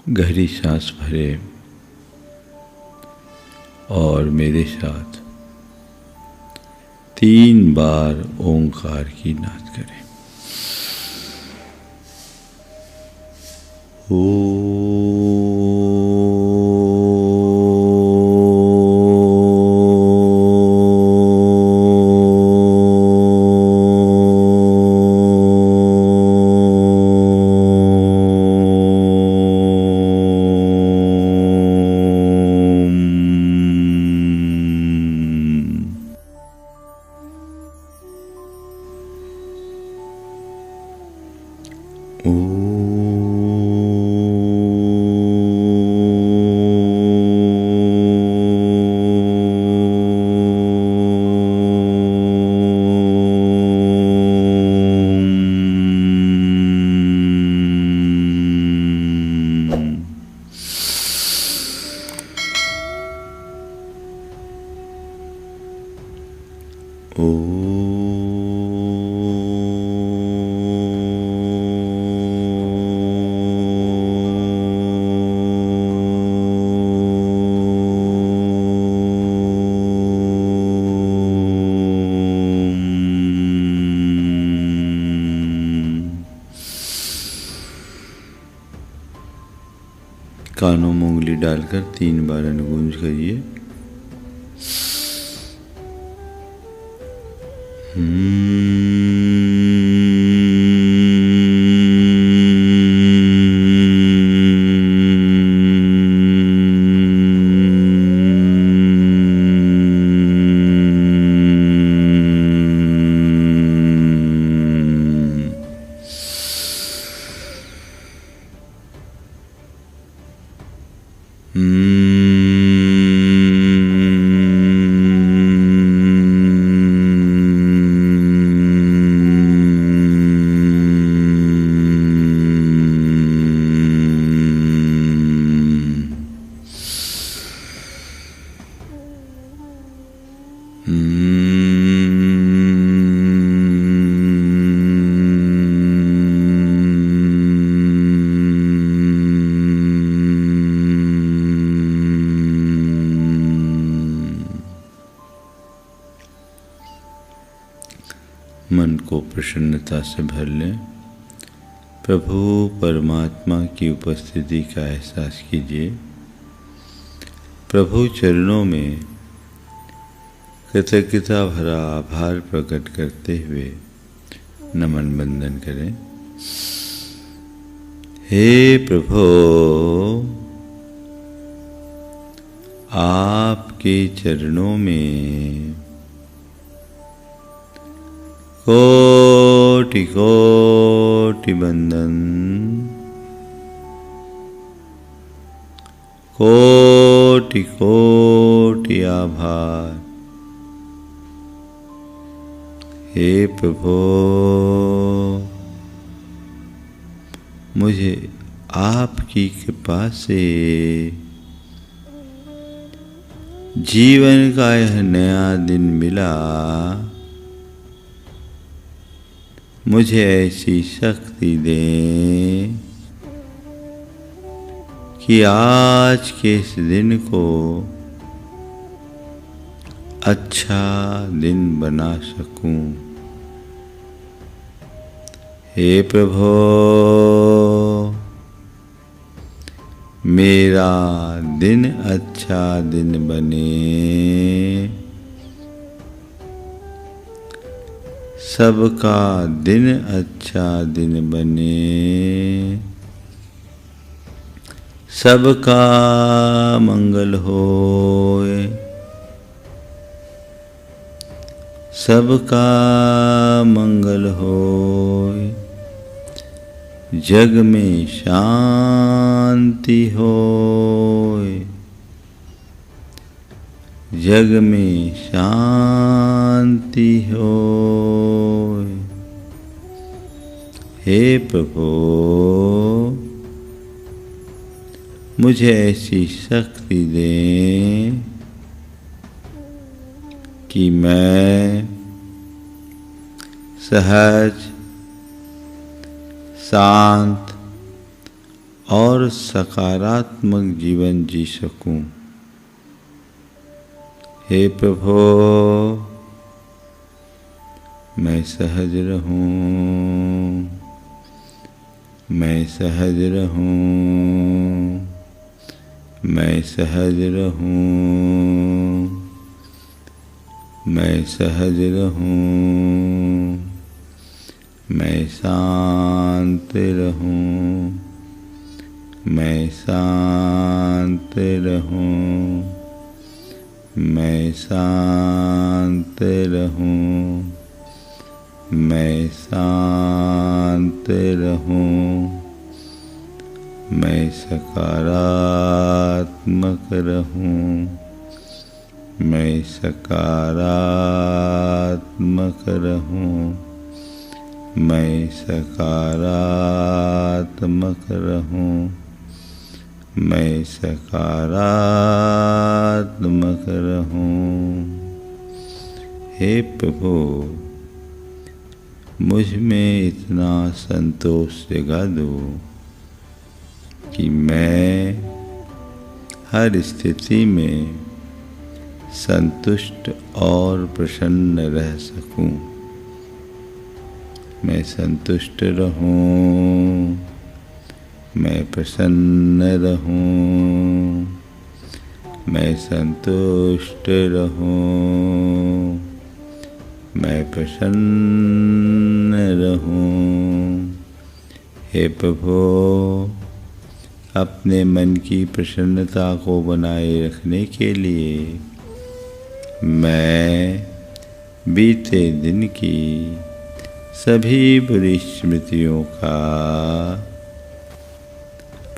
गहरी सांस भरे और मेरे साथ 3 बार ओंकार की नाद करें। कानों में उंगली डालकर 3 बार अनुगूंज करिए। मन को प्रसन्नता से भर लें। प्रभु परमात्मा की उपस्थिति का एहसास कीजिए। प्रभु चरणों में कृतज्ञता भरा आभार प्रकट करते हुए नमन बंदन करें। हे प्रभु, आपके चरणों में कोटि कोटि बंदन, कोटि कोटि आभार। हे प्रभु, मुझे आपकी कृपा से जीवन का यह नया दिन मिला। मुझे ऐसी शक्ति दें कि आज के इस दिन को अच्छा दिन बना सकूं। हे प्रभु, मेरा दिन अच्छा दिन बने, सबका दिन अच्छा दिन बने, सबका मंगल होए, सबका मंगल होए, जग में शांति होए, जग में शांति होए। हे प्रभु, मुझे ऐसी शक्ति दें कि मैं सहज, शांत और सकारात्मक जीवन जी सकूं। हे प्रभु, मैं सहज रहूं, मैं सहज रहूं, मैं सहज रहूं, मैं सहज रहूं, मैं शांत रहूं, मैं शांत रहूं, मैं शांत रहूं, मैं शांत रहूं, मैं सकारात्मक रहूं, मैं सकारात्मक रहूं, मैं सकारात्मक रहूं, मैं सकारात्मक रहूं। हे प्रभु, मुझ में इतना संतोष जगा दो कि मैं हर स्थिति में संतुष्ट और प्रसन्न रह सकूं। मैं संतुष्ट रहूं, मैं प्रसन्न रहूं, मैं संतुष्ट रहूं, मैं प्रसन्न रहूं। हे प्रभु, अपने मन की प्रसन्नता को बनाए रखने के लिए मैं बीते दिन की सभी बुरी स्मृतियों का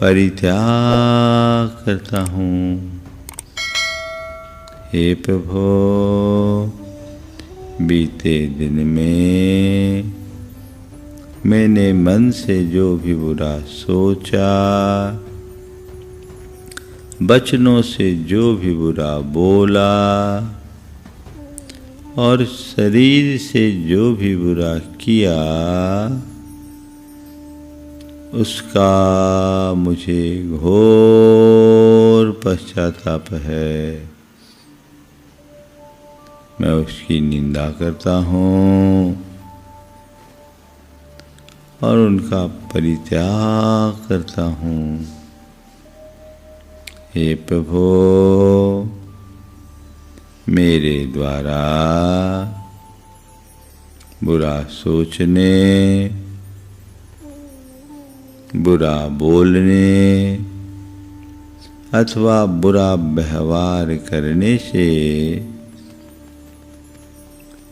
परित्याग करता हूँ। हे प्रभु, बीते दिन में मैंने मन से जो भी बुरा सोचा, वचनों से जो भी बुरा बोला और शरीर से जो भी बुरा किया, उसका मुझे घोर पश्चाताप है। मैं उसकी निंदा करता हूँ और उनका परित्याग करता हूँ। हे प्रभु, मेरे द्वारा बुरा सोचने, बुरा बोलने अथवा बुरा व्यवहार करने से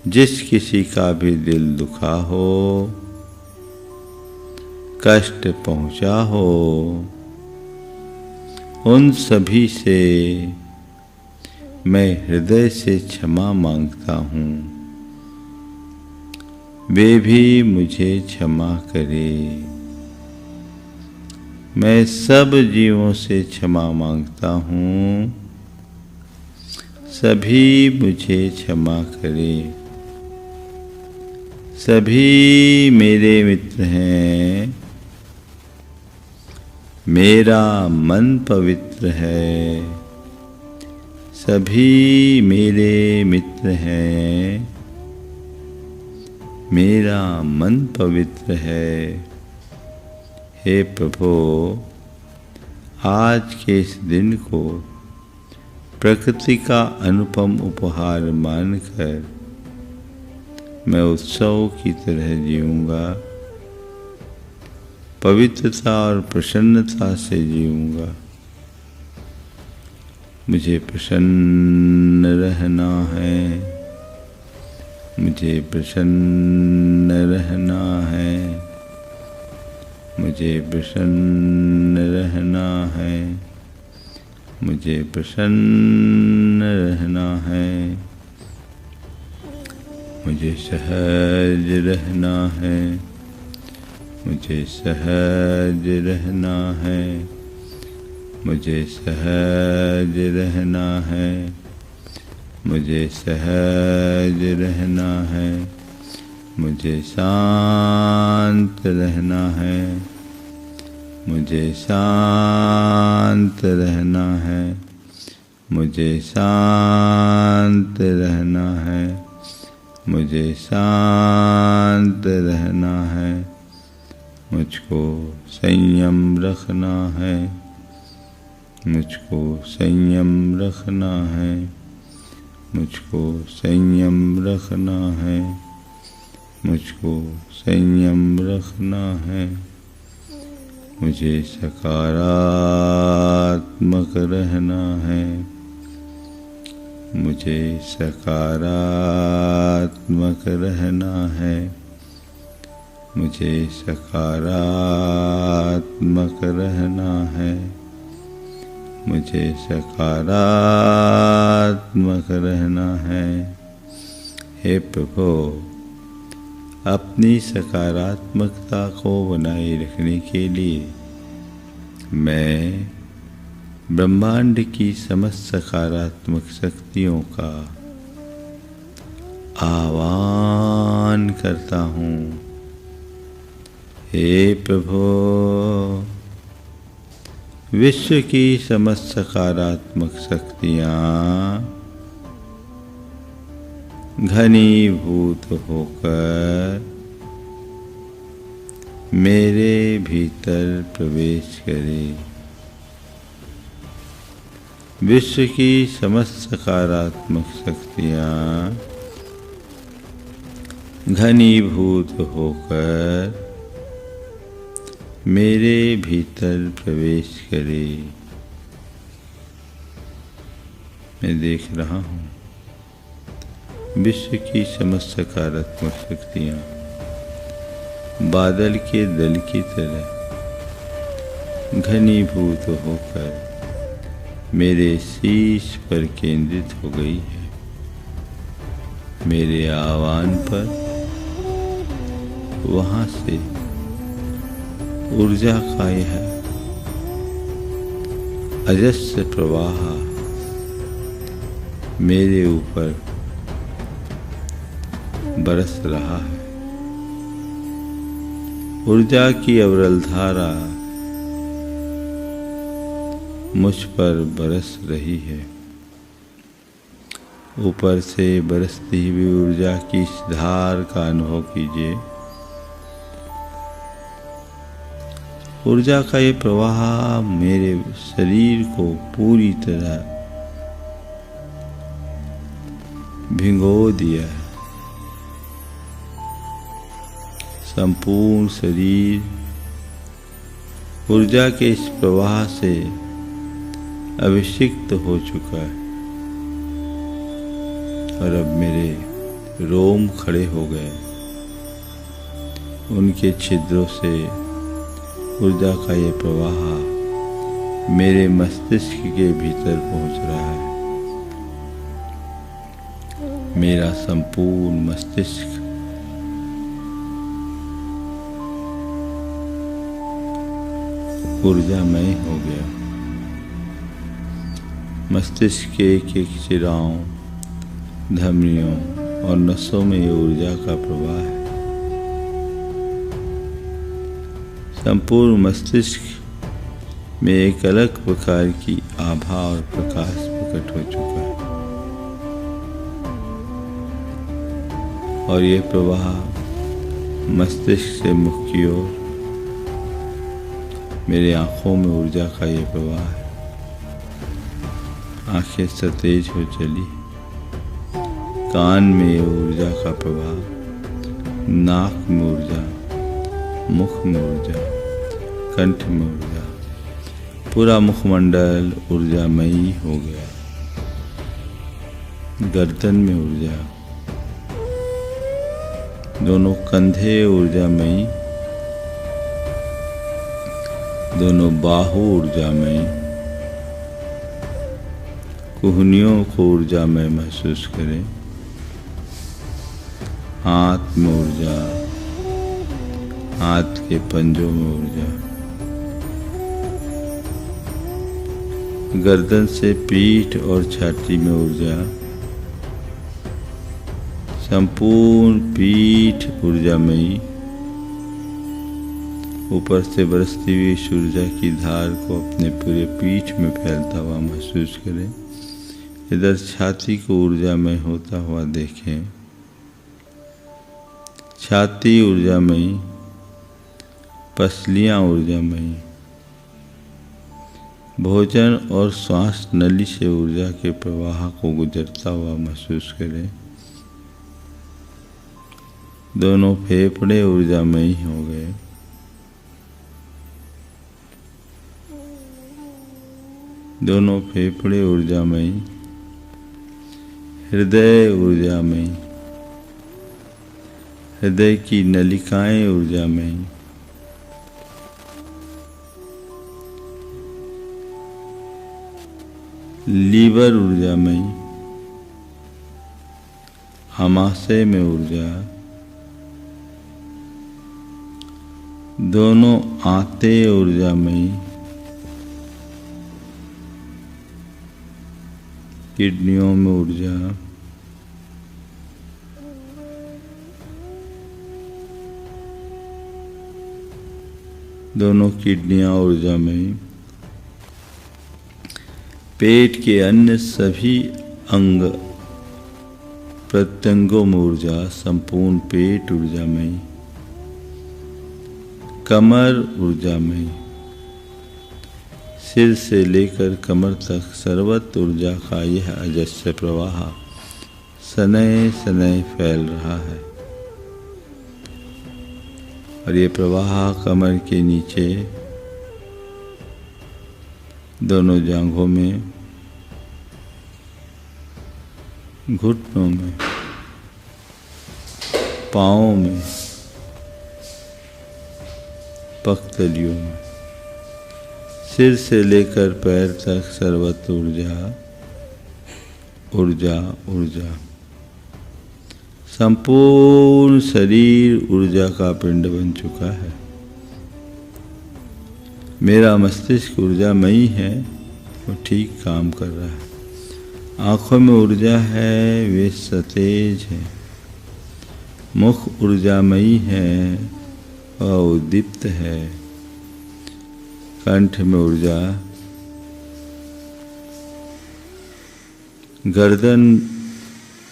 जिस किसी का भी दिल दुखा हो, कष्ट पहुंचा हो, उन सभी से मैं हृदय से क्षमा मांगता हूँ। वे भी मुझे क्षमा करे। मैं सब जीवों से क्षमा मांगता हूँ, सभी मुझे क्षमा करे। सभी मेरे मित्र हैं, मेरा मन पवित्र है। सभी मेरे मित्र हैं, मेरा मन पवित्र है। हे प्रभु, आज के इस दिन को प्रकृति का अनुपम उपहार मानकर मैं उत्सव की तरह जीऊँगा, पवित्रता और प्रसन्नता से जीऊँगा। मुझे प्रसन्न रहना है, मुझे प्रसन्न रहना है, मुझे प्रसन्न रहना है, मुझे प्रसन्न रहना है, मुझे सहज रहना है, मुझे सहज रहना है, मुझे सहज रहना है, मुझे सहज रहना है, मुझे शांत रहना है, मुझे शांत रहना है, मुझे शांत रहना है, मुझे शांत रहना है, मुझको संयम रखना है, मुझको संयम रखना है, मुझको संयम रखना है, मुझको संयम रखना है, मुझे सकारात्मक रहना है, मुझे सकारात्मक रहना है, मुझे सकारात्मक रहना है, मुझे सकारात्मक रहना है। हे प्रभु, अपनी सकारात्मकता को बनाए रखने के लिए मैं ब्रह्मांड की समस्त सकारात्मक शक्तियों का आह्वान करता हूँ। हे प्रभु, विश्व की समस्त सकारात्मक शक्तियाँ घनीभूत होकर मेरे भीतर प्रवेश करे। विश्व की समस्त सकारात्मक शक्तियाँ घनीभूत होकर मेरे भीतर प्रवेश करे। मैं देख रहा हूँ विश्व की समस्त सकारात्मक शक्तियाँ बादल के दल की तरह घनीभूत होकर मेरे शीश पर केंद्रित हो गई है। मेरे आह्वान पर वहाँ से ऊर्जा का यह अजस्र प्रवाह मेरे ऊपर बरस रहा है। ऊर्जा की अविरल धारा मुझ पर बरस रही है। ऊपर से बरसती हुई ऊर्जा की इस धार का अनुभव कीजिए। ऊर्जा का ये प्रवाह मेरे शरीर को पूरी तरह भिगो दिया है। संपूर्ण शरीर ऊर्जा के इस प्रवाह से अभिषिक्त हो चुका है और अब मेरे रोम खड़े हो गए। उनके छिद्रों से ऊर्जा का ये प्रवाह मेरे मस्तिष्क के भीतर पहुंच रहा है। मेरा संपूर्ण मस्तिष्क ऊर्जामय हो गया। मस्तिष्क के एक एक शिराओं, धमनियों और नसों में ये ऊर्जा का प्रवाह है। संपूर्ण मस्तिष्क में एक अलग प्रकार की आभा और प्रकाश प्रकट हो चुका है और ये प्रवाह मस्तिष्क से मुख की ओर मेरे आँखों में ऊर्जा का ये प्रवाह है। आँखें सतेज हो चली, कान में ये ऊर्जा का प्रवाह, नाक में ऊर्जा, मुख में ऊर्जा, कंठ में ऊर्जा, पूरा मुखमंडल ऊर्जामयी हो गया। गर्दन में ऊर्जा, दोनों कंधे ऊर्जामयी, दोनों बाहु ऊर्जामय, कुहनियों को ऊर्जामय महसूस करें। हाथ में ऊर्जा, हाथ के पंजों में ऊर्जा, गर्दन से पीठ और छाती में ऊर्जा, संपूर्ण पीठ ऊर्जामयी, ऊपर से बरसती हुई ऊर्जा की धार को अपने पूरे पीठ में फैलता हुआ महसूस करें। इधर छाती को ऊर्जामय होता हुआ देखें। छाती ऊर्जामयी, पसलियाँ ऊर्जामयी, भोजन और श्वास नली से ऊर्जा के प्रवाह को गुजरता हुआ महसूस करें। दोनों फेफड़े ऊर्जामयी हो गए। दोनों फेफड़े ऊर्जामयी, हृदय ऊर्जामयी, हृदय की नलिकाएं ऊर्जामयी, लीवर ऊर्जामयी, आमाशय में ऊर्जा, दोनों आंतें ऊर्जामयी, किडनियों में ऊर्जा, दोनों किडनियां ऊर्जामयी, पेट के अन्य सभी अंग प्रत्यंगों में ऊर्जा, संपूर्ण पेट ऊर्जामयी, कमर ऊर्जामयी, सिर से लेकर कमर तक सर्वत्र ऊर्जा का यह अजस्र प्रवाह शनैः शनैः फैल रहा है। और ये प्रवाह कमर के नीचे, दोनों जांघों में, घुटनों में, पाँवों में, पगतलियों में, सिर से लेकर पैर तक सर्वत्र ऊर्जा ऊर्जा ऊर्जा। संपूर्ण शरीर ऊर्जा का पिंड बन चुका है। मेरा मस्तिष्क ऊर्जामयी है, वो ठीक काम कर रहा है। आँखों में ऊर्जा है, वे सतेज है। मुख ऊर्जामयी है, वह उद्दीप्त है। कंठ में ऊर्जा, गर्दन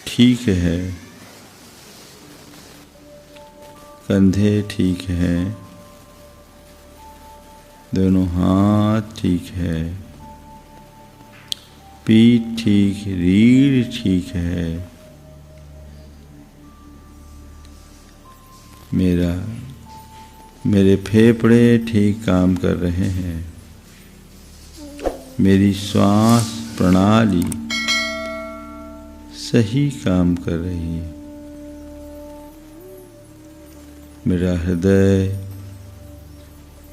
ठीक है, कंधे ठीक है, दोनों हाथ ठीक है, पीठ ठीक, रीढ़ ठीक है। मेरे फेफड़े ठीक काम कर रहे हैं। मेरी श्वास प्रणाली सही काम कर रही है। मेरा हृदय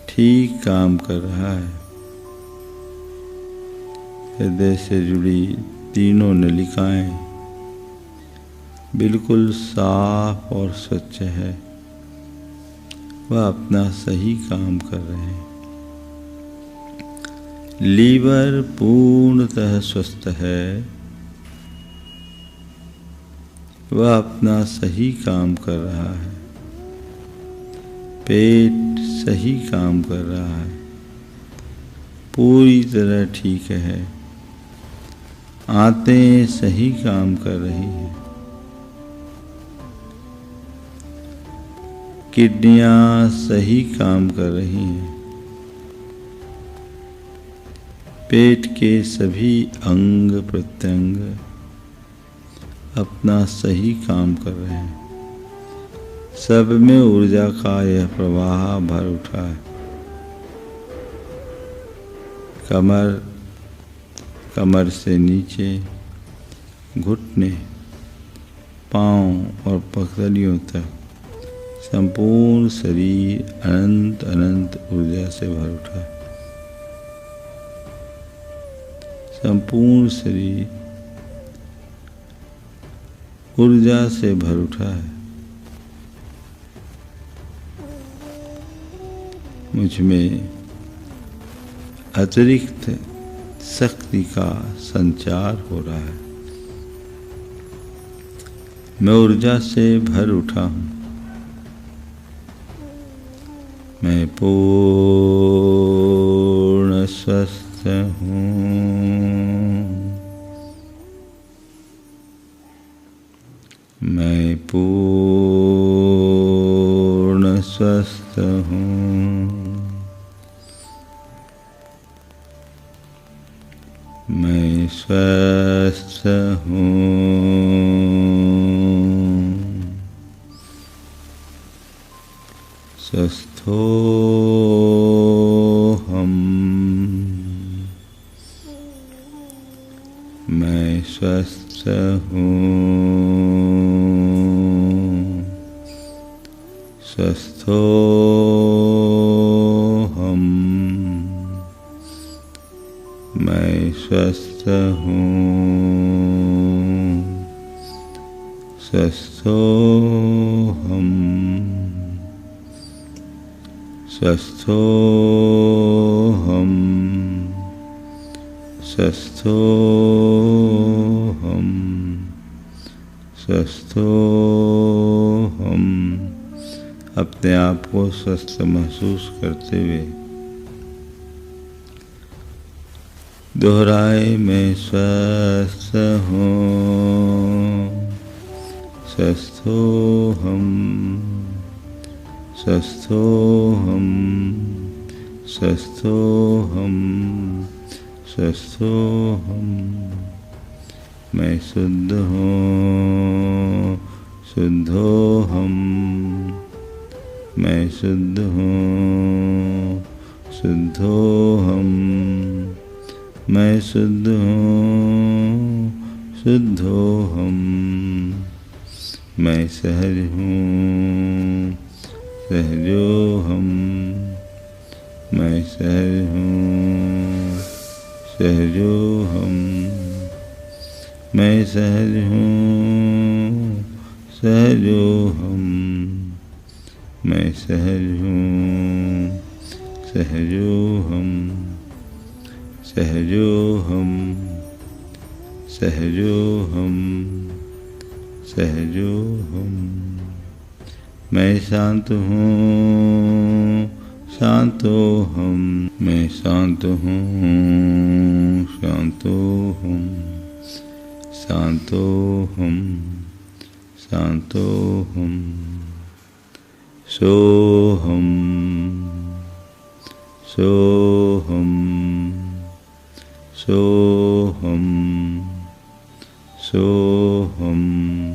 ठीक काम कर रहा है। हृदय से जुड़ी तीनों नलिकाएं बिल्कुल साफ और स्वच्छ है। वह अपना सही काम कर रहे हैं। लीवर पूर्णतः स्वस्थ है। वह अपना सही काम कर रहा है। पेट सही काम कर रहा है, पूरी तरह ठीक है। आंतें सही काम कर रही हैं। किडनियां सही काम कर रही हैं। पेट के सभी अंग प्रत्यंग अपना सही काम कर रहे हैं। सब में ऊर्जा का यह प्रवाह भर उठा है। कमर से नीचे, घुटने, पाँव और पगलियों तक संपूर्ण शरीर अनंत अनंत ऊर्जा से भर उठा है। संपूर्ण शरीर ऊर्जा से भर उठा है। मुझ में अतिरिक्त शक्ति का संचार हो रहा है। मैं ऊर्जा से भर उठा हूँ। मैं पूर्ण स्वस्थ हूँ। मैं पूर्ण स्वस्थ हूँ। मैं स्वस्थ हूँ। स्वस्थोऽहम्। मैं स्वस्थ हूँ। स्वस्थोऽहम्। मैं स्वस्थ हूँ। स्वस्थोऽहम्। स्वस्थोऽहम्। स्वस्थोऽहम्। स्वस्थोऽहम्। अपने आप को स्वस्थ महसूस करते हुए दोहराए, मैं स्वस्थ हूँ। स्वस्थोऽहम्। स्वस्थोऽहम्। स्वस्थोऽहम्। स्वस्थोऽहम्। मैं शुद्ध हूँ। शुद्धोऽहम्। मैं शुद्ध हूँ। शुद्धोऽहम्। मैं शुद्ध हूँ। शुद्धोऽहम्। मैं सहज हूँ। सहजोऽहम्। मैं सहज हूँ। सहजोऽहम्। मैं सहज हूँ। सहजोऽहम्। मैं सहज हूँ। सहजोऽहम्। सहजोऽहम्। सहजोऽहम्। सहजोऽहम्। मैं शांत हूँ। शांतोऽहम्। मैं शांत हूँ। शांतोऽहम्। शांतोऽहम्। शांतोऽहम्। सोऽहम्। सोऽहम्। सोऽहम्। सोऽहम्।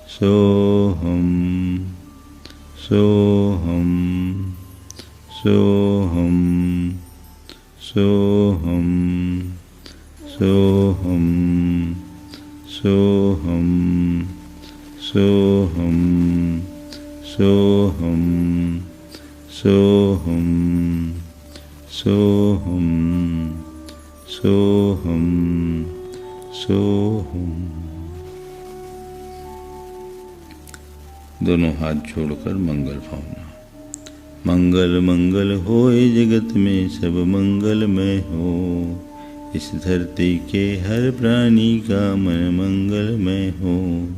सोऽहम्। सोऽहम्। सोऽहम्। सोऽहम्। सोऽहम्। सोऽहम्। सोऽहम्। सोऽहम्। सोऽहम्। सोऽहम्। सोऽहम्। सोऽहम्। दोनों हाथ जोड़कर मंगल भावना। मंगल मंगल होए जगत में सब मंगलमय हो। इस धरती के हर प्राणी का मन मंगलमय हो।